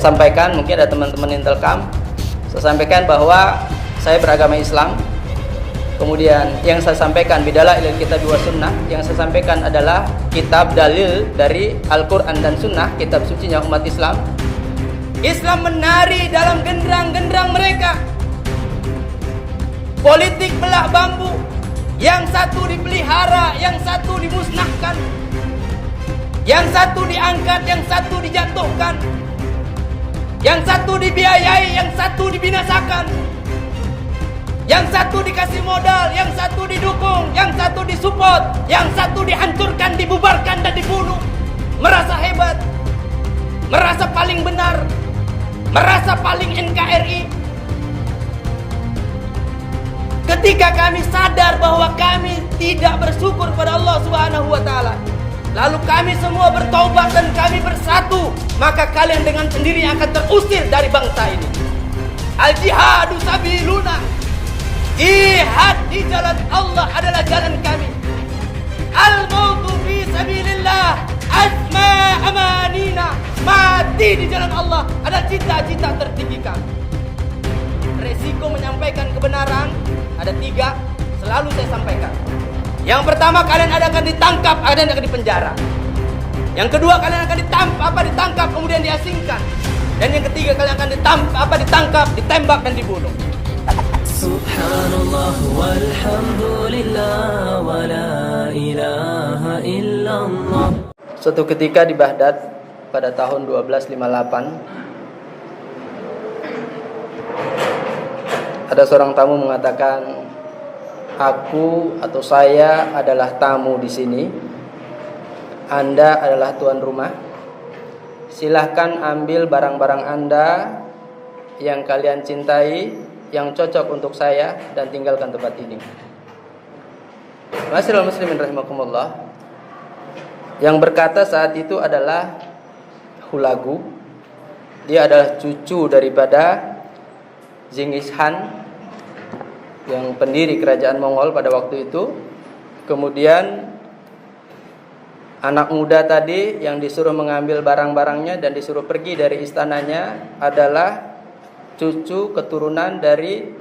sampaikan, mungkin ada teman-teman Intelkam, saya sampaikan bahwa saya beragama Islam. Kemudian yang saya sampaikan bidala ilal kitab wa sunnah, yang saya sampaikan adalah kitab dalil dari Al-Quran dan Sunnah, kitab sucinya umat Islam. Islam menari dalam genderang-genderang mereka. Politik belah bambu, yang satu dipelihara, yang satu dimusnahkan, yang satu diangkat, yang satu dijatuhkan, yang satu dibiayai, yang satu dibinasakan, yang satu dikasih modal, yang satu didukung, yang satu disupport, yang satu dihancurkan, dibubarkan dan dibunuh. Merasa hebat, merasa paling benar, merasa paling NKRI. Ketika kami sadar bahwa kami tidak bersyukur kepada Allah Subhanahu wa taala, lalu kami semua bertaubat dan kami bersatu, maka kalian dengan sendirinya akan terusir dari bangsa ini. Al-jihadu sabiluna. Jihad di jalan Allah adalah jalan kami. Al-mautu fi sabilillah asma amanina. Mati di jalan Allah adalah cita-cita tertinggi kami. Resiko menyampaikan kebenaran ada 3, selalu saya sampaikan. Yang pertama, kalian akan ditangkap, kalian akan dipenjara. Yang kedua, kalian akan ditangkap kemudian diasingkan. Dan yang ketiga, kalian akan ditangkap, ditembak dan dibunuh. Subhanallah walhamdulillah wa la ilaha illallah. Suatu ketika di Baghdad pada tahun 1258, ada seorang tamu mengatakan, aku atau saya adalah tamu di sini. Anda adalah tuan rumah. Silahkan ambil barang-barang Anda yang kalian cintai, yang cocok untuk saya, dan tinggalkan tempat ini. Ma'asyiral muslimin rahimakumullah. Yang berkata saat itu adalah Hulagu. Dia adalah cucu daripada Genghis Khan, yang pendiri kerajaan Mongol pada waktu itu. Kemudian anak muda tadi yang disuruh mengambil barang-barangnya dan disuruh pergi dari istananya adalah cucu keturunan dari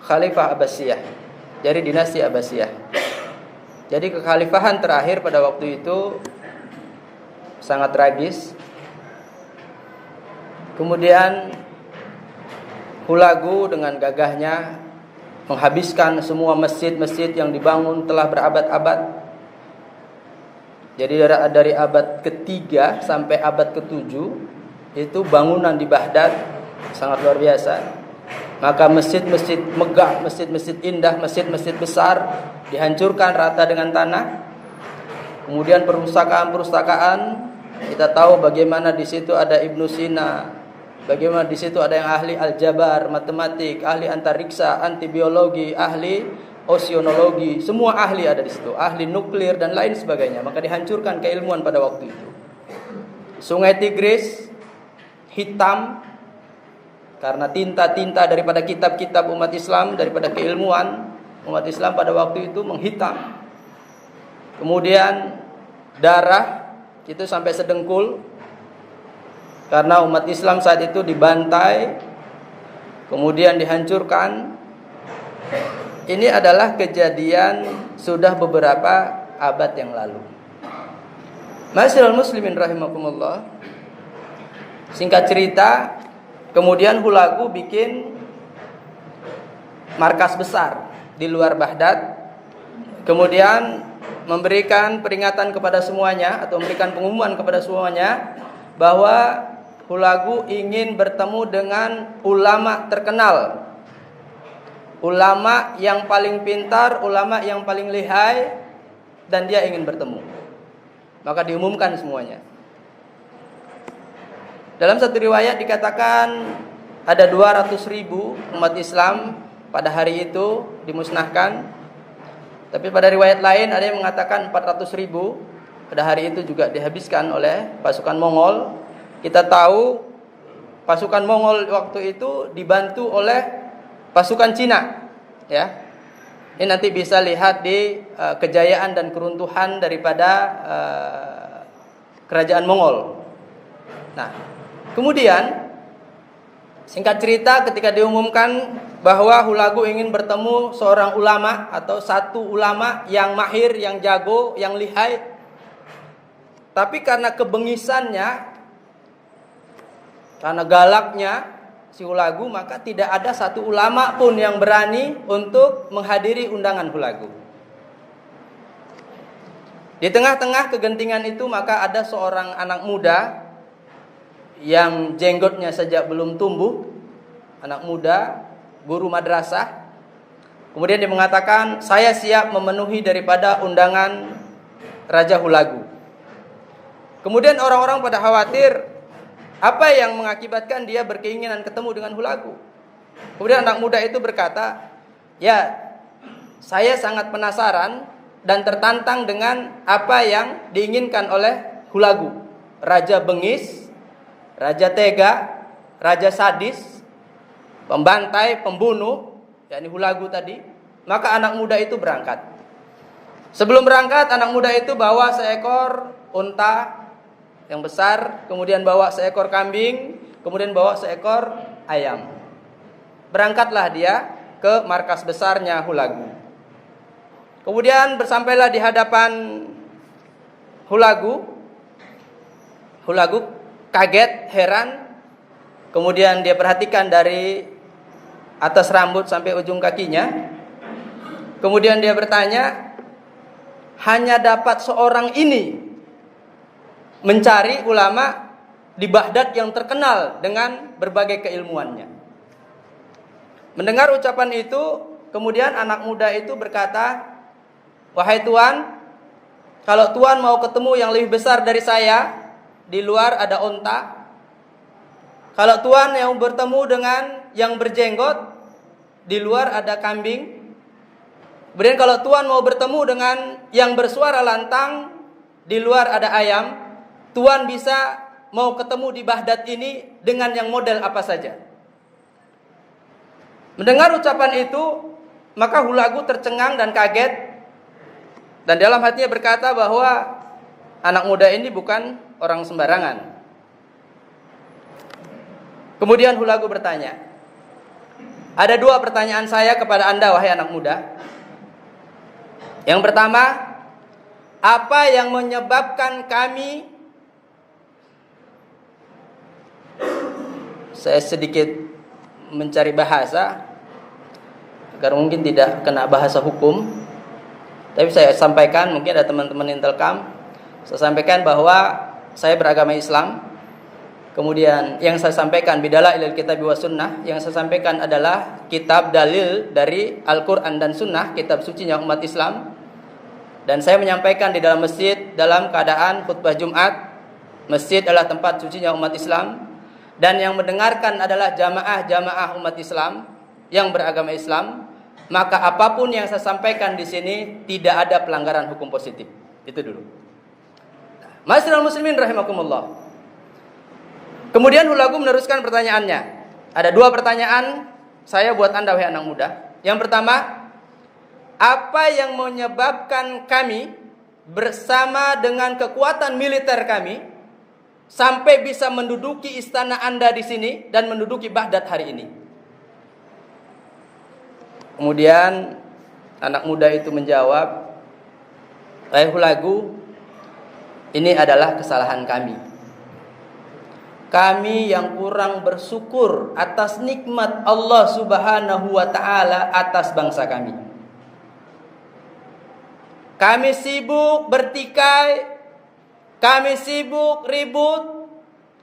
Khalifah Abbasiyah, dari dinasti Abbasiyah. Jadi kekhalifahan terakhir pada waktu itu sangat tragis. Kemudian Hulagu dengan gagahnya menghabiskan semua masjid-masjid yang dibangun telah berabad-abad. Jadi dari abad ke-3 sampai abad ke-7 itu bangunan di Baghdad sangat luar biasa. Maka masjid-masjid megah, masjid-masjid indah, masjid-masjid besar dihancurkan rata dengan tanah. Kemudian perpustakaan-perpustakaan, kita tahu bagaimana di situ ada Ibnu Sina, bagaimana di situ ada yang ahli aljabar, matematik, ahli antariksa, anti biologi, ahli oceanologi, semua ahli ada di situ, ahli nuklir dan lain sebagainya. Maka dihancurkan keilmuan pada waktu itu. Sungai Tigris hitam karena tinta-tinta daripada kitab-kitab umat Islam, daripada keilmuan umat Islam pada waktu itu menghitam. Kemudian darah itu sampai sedengkul karena umat Islam saat itu dibantai, kemudian dihancurkan. Ini adalah kejadian sudah beberapa abad yang lalu. Ma'asyiral muslimin rahimakumullah. Singkat cerita, kemudian Hulagu bikin markas besar di luar Baghdad. Kemudian memberikan peringatan kepada semuanya, atau memberikan pengumuman kepada semuanya bahwa Hulagu ingin bertemu dengan ulama terkenal, ulama yang paling pintar, ulama yang paling lihai, dan dia ingin bertemu. Maka diumumkan semuanya. Dalam satu riwayat dikatakan ada 200.000 umat Islam pada hari itu dimusnahkan. Tapi pada riwayat lain ada yang mengatakan 400.000 pada hari itu juga dihabiskan oleh pasukan Mongol. Kita tahu pasukan Mongol waktu itu dibantu oleh pasukan Cina, ya. Ini nanti bisa lihat di kejayaan dan keruntuhan daripada kerajaan Mongol. Nah, kemudian singkat cerita ketika diumumkan bahwa Hulagu ingin bertemu seorang ulama atau satu ulama yang mahir, yang jago, yang lihai, tapi karena kebengisannya, karena galaknya si Hulagu, maka tidak ada satu ulama pun yang berani untuk menghadiri undangan Hulagu. Di tengah-tengah kegentingan itu maka ada seorang anak muda yang jenggotnya saja belum tumbuh, anak muda, guru madrasah. Kemudian dia mengatakan, saya siap memenuhi daripada undangan Raja Hulagu. Kemudian orang-orang pada khawatir, apa yang mengakibatkan dia berkeinginan ketemu dengan Hulagu. Kemudian anak muda itu berkata, ya, saya sangat penasaran dan tertantang dengan apa yang diinginkan oleh Hulagu. Raja bengis, raja tega, raja sadis, pembantai, pembunuh, yakni Hulagu tadi. Maka anak muda itu berangkat. Sebelum berangkat, anak muda itu bawa seekor unta yang besar, kemudian bawa seekor kambing, kemudian bawa seekor ayam. Berangkatlah dia ke markas besarnya Hulagu. Kemudian bersampailah di hadapan Hulagu. Hulagu kaget, heran. Kemudian dia perhatikan dari atas rambut sampai ujung kakinya. Kemudian dia bertanya, hanya dapat seorang ini mencari ulama di Baghdad yang terkenal dengan berbagai keilmuannya. Mendengar ucapan itu, kemudian anak muda itu berkata, wahai Tuan, kalau Tuan mau ketemu yang lebih besar dari saya, di luar ada unta. Kalau Tuan yang bertemu dengan yang berjenggot, di luar ada kambing. Kemudian kalau Tuan mau bertemu dengan yang bersuara lantang, di luar ada ayam. Tuan bisa mau ketemu di Baghdad ini dengan yang model apa saja. Mendengar ucapan itu, maka Hulagu tercengang dan kaget. Dan dalam hatinya berkata bahwa anak muda ini bukan orang sembarangan. Kemudian Hulagu bertanya, ada dua pertanyaan saya kepada Anda, wahai anak muda. Yang pertama, apa yang menyebabkan kami, saya sedikit mencari bahasa agar mungkin tidak kena bahasa hukum, tapi saya sampaikan, mungkin ada teman-teman Intelkam, saya sampaikan bahwa saya beragama Islam. Kemudian yang saya sampaikan bidala ilal kitab wa sunnah, yang saya sampaikan adalah kitab dalil dari Al-Quran dan Sunnah, kitab sucinya umat Islam. Dan saya menyampaikan di dalam masjid dalam keadaan khutbah Jumat. Masjid adalah tempat sucinya umat Islam, dan yang mendengarkan adalah jamaah-jamaah umat Islam yang beragama Islam. Maka apapun yang saya sampaikan di sini tidak ada pelanggaran hukum positif. Itu dulu. Ma'asyiral muslimin rahimakumullah. Kemudian Hulagu meneruskan pertanyaannya. Ada dua pertanyaan saya buat Anda, wahai anak muda. Yang pertama, apa yang menyebabkan kami bersama dengan kekuatan militer kami sampai bisa menduduki istana Anda di sini dan menduduki Baghdad hari ini? Kemudian anak muda itu menjawab, wahai Hulagu, ini adalah kesalahan kami. Kami yang kurang bersyukur atas nikmat Allah Subhanahu wa ta'ala atas bangsa kami. Kami sibuk bertikai, kami sibuk ribut,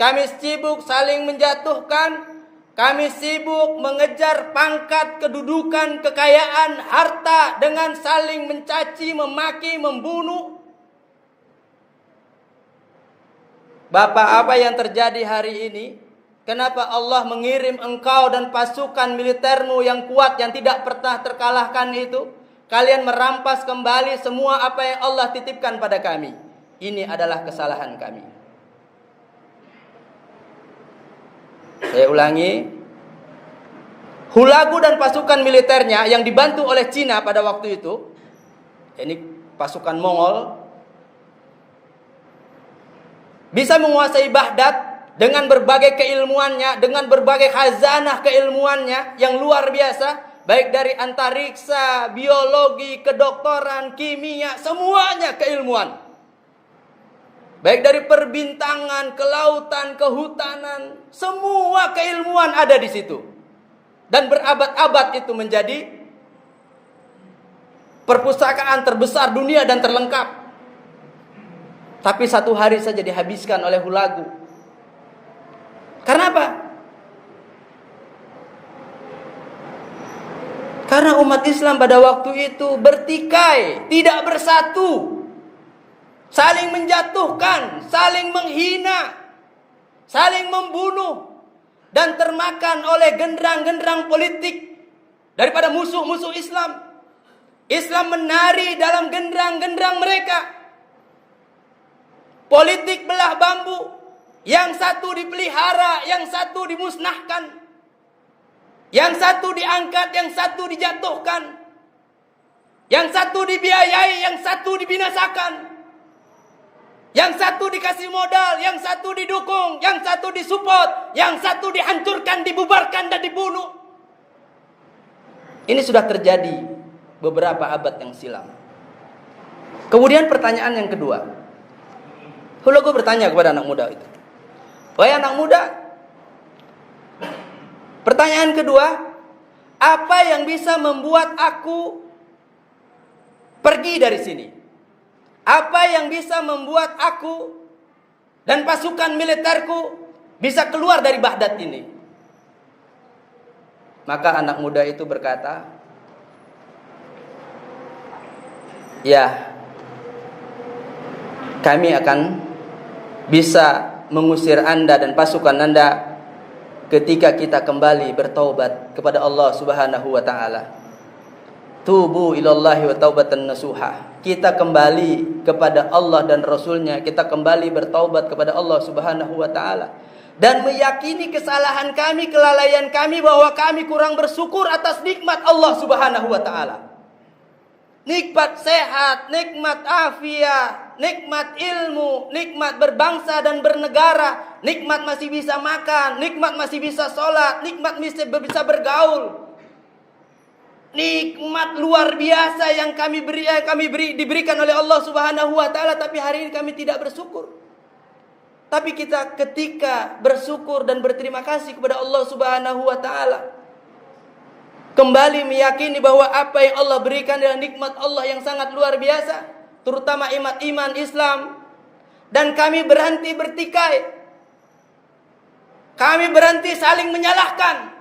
kami sibuk saling menjatuhkan, kami sibuk mengejar pangkat, kedudukan, kekayaan, harta dengan saling mencaci, memaki, membunuh. Bapak, apa yang terjadi hari ini? Kenapa Allah mengirim engkau dan pasukan militermu yang kuat, yang tidak pernah terkalahkan itu? Kalian merampas kembali semua apa yang Allah titipkan pada kami. Ini adalah kesalahan kami. Saya ulangi, Hulagu dan pasukan militernya yang dibantu oleh Cina pada waktu itu, ini pasukan Mongol, bisa menguasai Baghdad dengan berbagai keilmuannya, dengan berbagai khazanah keilmuannya yang luar biasa, baik dari antariksa, biologi, kedokteran, kimia, semuanya keilmuan. Baik dari perbintangan, kelautan, kehutanan, semua keilmuan ada di situ. Dan berabad-abad itu menjadi perpustakaan terbesar dunia dan terlengkap. Tapi satu hari saja dihabiskan oleh Hulagu. Karena apa? Karena umat Islam pada waktu itu bertikai, tidak bersatu, saling menjatuhkan, saling menghina, saling membunuh, dan termakan oleh genderang-genderang politik daripada musuh-musuh Islam. Islam menari dalam genderang-genderang mereka. Politik belah bambu, yang satu dipelihara, yang satu dimusnahkan, yang satu diangkat, yang satu dijatuhkan, yang satu dibiayai, yang satu dibinasakan, yang satu dikasih modal, yang satu didukung, yang satu disupport, yang satu dihancurkan, dibubarkan dan dibunuh. Ini sudah terjadi beberapa abad yang silam. Kemudian pertanyaan yang kedua, Hulagu bertanya kepada anak muda itu, wahai anak muda, pertanyaan kedua, apa yang bisa membuat aku pergi dari sini? Apa yang bisa membuat aku dan pasukan militerku bisa keluar dari Baghdad ini? Maka anak muda itu berkata, ya, kami akan bisa mengusir Anda dan pasukan Anda ketika kita kembali bertaubat kepada Allah Subhanahu wa taala. Tubu ilallahi wa taubatan nasuha. Kita kembali kepada Allah dan Rasulnya, kita kembali bertaubat kepada Allah Subhanahu wa taala dan meyakini kesalahan kami, kelalaian kami, bahwa kami kurang bersyukur atas nikmat Allah Subhanahu wa taala. Nikmat sehat, nikmat afiat, nikmat ilmu, nikmat berbangsa dan bernegara, nikmat masih bisa makan, nikmat masih bisa sholat, nikmat masih bisa bergaul. Nikmat luar biasa yang kami diberikan oleh Allah Subhanahu wa taala, tapi hari ini kami tidak bersyukur. Tapi kita ketika bersyukur dan berterima kasih kepada Allah Subhanahu wa taala, kembali meyakini bahwa apa yang Allah berikan adalah nikmat Allah yang sangat luar biasa, terutama iman Islam, dan kami berhenti bertikai, kami berhenti saling menyalahkan,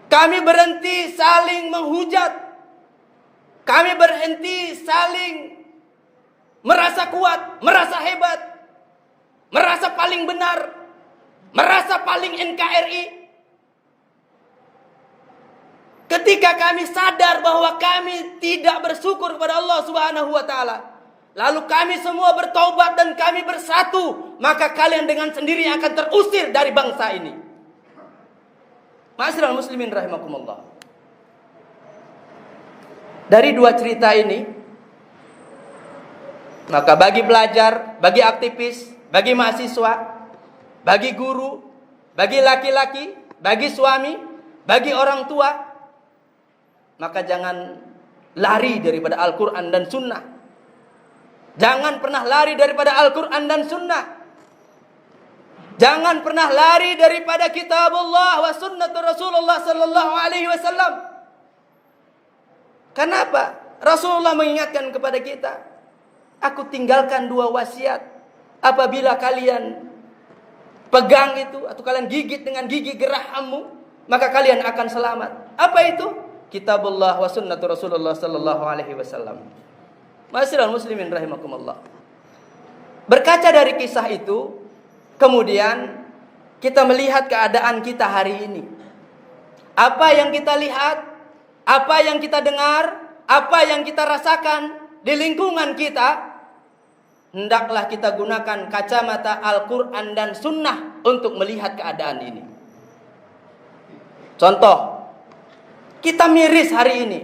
kami berhenti saling menghujat, kami berhenti saling merasa kuat, merasa hebat, merasa paling benar, merasa paling NKRI. Ketika kami sadar bahwa kami tidak bersyukur kepada Allah Subhanahu wa taala, lalu kami semua bertaubat dan kami bersatu, maka kalian dengan sendirinya akan terusir dari bangsa ini. Ma'asyiral muslimin rahimakumullah. Dari dua cerita ini, maka bagi pelajar, bagi aktivis, bagi mahasiswa, bagi guru, bagi laki-laki, bagi suami, bagi orang tua, maka jangan lari daripada Al-Quran dan Sunnah. Jangan pernah lari daripada Al-Quran dan Sunnah. Jangan pernah lari daripada Kitabullah wa Sunnatul Rasulullah Sallallahu Alaihi Wasallam. Kenapa? Rasulullah mengingatkan kepada kita, aku tinggalkan dua wasiat. Apabila kalian pegang itu, atau kalian gigit dengan gigi gerahammu, maka kalian akan selamat. Apa itu? Kitabullah wa Sunnatul Rasulullah Sallallahu Alaihi Wasallam. Ma'asyiral muslimin rahimakumullah. Berkaca dari kisah itu, kemudian kita melihat keadaan kita hari ini. Apa yang kita lihat, apa yang kita dengar, apa yang kita rasakan di lingkungan kita, hendaklah kita gunakan kacamata Al-Quran dan Sunnah untuk melihat keadaan ini. Contoh, kita miris hari ini.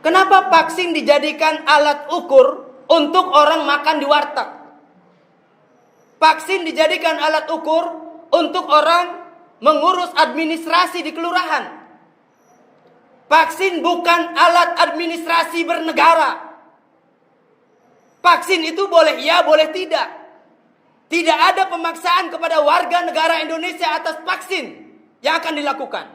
Kenapa vaksin dijadikan alat ukur untuk orang makan di warteg? Vaksin dijadikan alat ukur untuk orang mengurus administrasi di kelurahan. Vaksin bukan alat administrasi bernegara. Vaksin itu boleh iya, boleh tidak. Tidak ada pemaksaan kepada warga negara Indonesia atas vaksin yang akan dilakukan.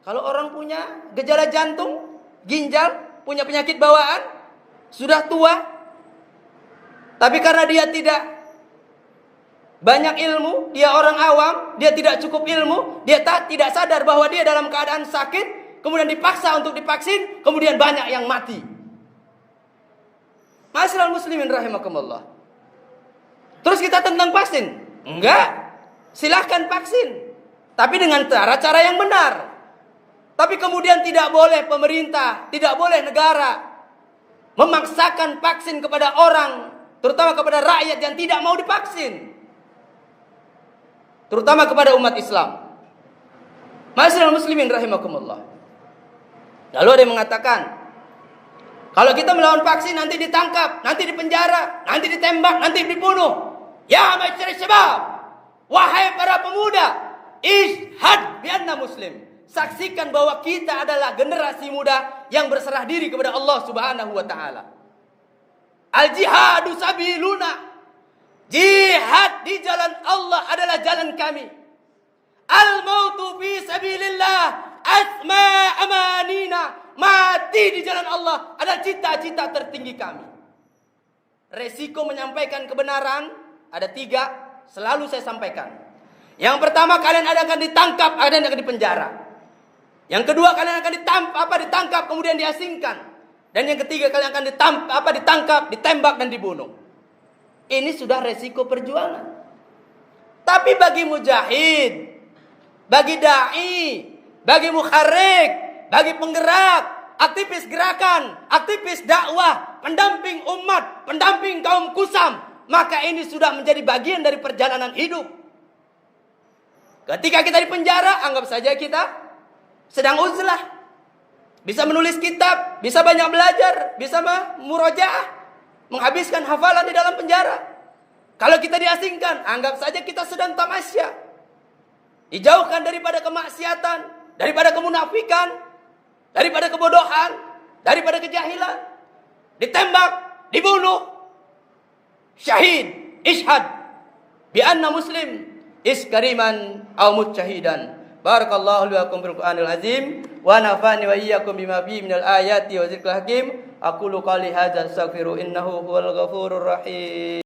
Kalau orang punya gejala jantung, ginjal, punya penyakit bawaan, sudah tua, tapi karena dia tidak banyak ilmu, dia orang awam, dia tidak cukup ilmu, dia tidak sadar bahwa dia dalam keadaan sakit, kemudian dipaksa untuk divaksin, kemudian banyak yang mati. Ma'asyiral muslimin rahimakumullah. Terus kita tentang vaksin? Enggak. Silahkan vaksin, tapi dengan cara-cara yang benar. Tapi kemudian tidak boleh pemerintah, tidak boleh negara memaksakan vaksin kepada orang, terutama kepada rakyat yang tidak mau divaksin, terutama kepada umat Islam. Ma'asyiral muslimin rahimakumullah. Lalu ada yang mengatakan, kalau kita melawan vaksin nanti ditangkap, nanti dipenjara, nanti ditembak, nanti dibunuh. Ya ma'asyiral syabab, wahai para pemuda, ishhad bi anna muslim. Saksikan bahwa kita adalah generasi muda yang berserah diri kepada Allah Subhanahu wa taala. Al-jihadu sabiluna. Jihad di jalan Allah adalah jalan kami. Al-mautu fi sabilillah asma amanina. Mati di jalan Allah adalah cita-cita tertinggi kami. Resiko menyampaikan kebenaran ada 3, selalu saya sampaikan. Yang pertama, kalian akan ditangkap, kalian akan dipenjara. Yang kedua, kalian akan ditangkap kemudian diasingkan. Dan yang ketiga, kalian akan ditangkap, ditembak dan dibunuh. Ini sudah resiko perjuangan. Tapi bagi mujahid, bagi dai, bagi mukharrik, bagi penggerak, aktivis gerakan, aktivis dakwah, pendamping umat, pendamping kaum kusam, maka ini sudah menjadi bagian dari perjalanan hidup. Ketika kita di penjara, anggap saja kita sedang uzlah. Bisa menulis kitab, bisa banyak belajar, bisa murojaah, menghabiskan hafalan di dalam penjara. Kalau kita diasingkan, anggap saja kita sedang tamasya. Dijauhkan daripada kemaksiatan, daripada kemunafikan, daripada kebodohan, daripada kejahilan. Ditembak, dibunuh. Syahid, ishhad bi anna muslim iskariman aw mujtahidan. Barakallahu li wa lakum bil Qur'anil azim wa nafa'ani wa iyyakum bima fihi minal ayati wa dzikril hakim. Aqulu qali hadza astaghfiru innahu huwal ghafurur rahim.